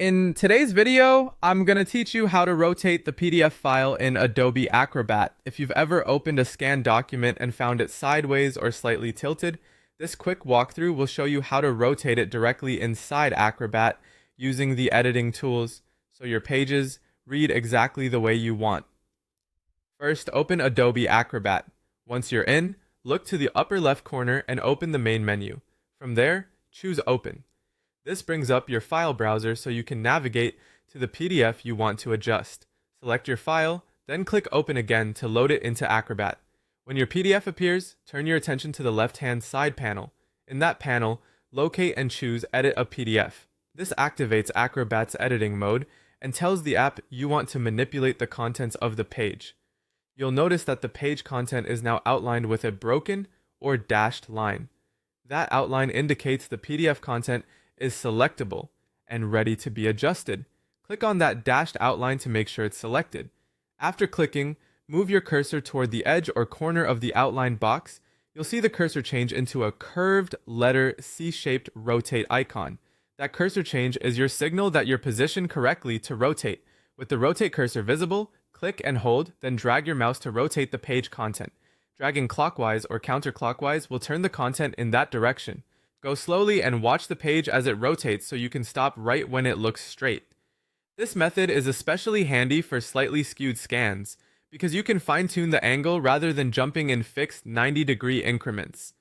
In today's video, I'm going to teach you how to rotate the PDF file in Adobe Acrobat. If you've ever opened a scanned document and found it sideways or slightly tilted, this quick walkthrough will show you how to rotate it directly inside Acrobat using the editing tools so your pages read exactly the way you want. First, open Adobe Acrobat. Once you're in, look to the upper left corner and open the main menu. From there, choose Open. This brings up your file browser so you can navigate to the PDF you want to adjust. Select your file, then click Open again to load it into Acrobat. When your PDF appears, turn your attention to the left-hand side panel. In that panel, locate and choose Edit a PDF. This activates Acrobat's editing mode and tells the app you want to manipulate the contents of the page. You'll notice that the page content is now outlined with a broken or dashed line. That outline indicates the PDF content is selectable and ready to be adjusted. Click on that dashed outline to make sure it's selected. After clicking, move your cursor toward the edge or corner of the outline box. You'll see the cursor change into a curved letter C-shaped rotate icon. That cursor change is your signal that you're positioned correctly to rotate. With the rotate cursor visible, click and hold, then drag your mouse to rotate the page content. Dragging clockwise or counterclockwise will turn the content in that direction. Go slowly and watch the page as it rotates so you can stop right when it looks straight. This method is especially handy for slightly skewed scans, because you can fine-tune the angle rather than jumping in fixed 90-degree increments.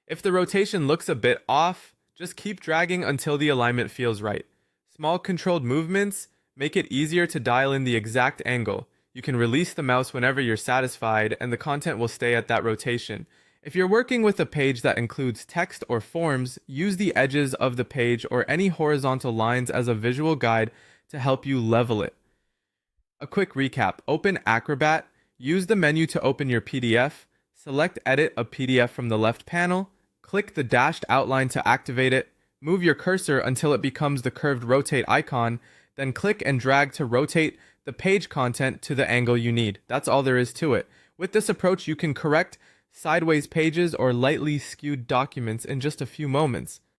If the rotation looks a bit off, just keep dragging until the alignment feels right. Small controlled movements make it easier to dial in the exact angle. You can release the mouse whenever you're satisfied, and the content will stay at that rotation. If you're working with a page that includes text or forms, use the edges of the page or any horizontal lines as a visual guide to help you level it. A quick recap: open Acrobat, use the menu to open your PDF, select Edit a PDF from the left panel, click the dashed outline to activate it, move your cursor until it becomes the curved rotate icon, then click and drag to rotate the page content to the angle you need. That's all there is to it. With this approach, you can correct sideways pages or lightly skewed documents in just a few moments.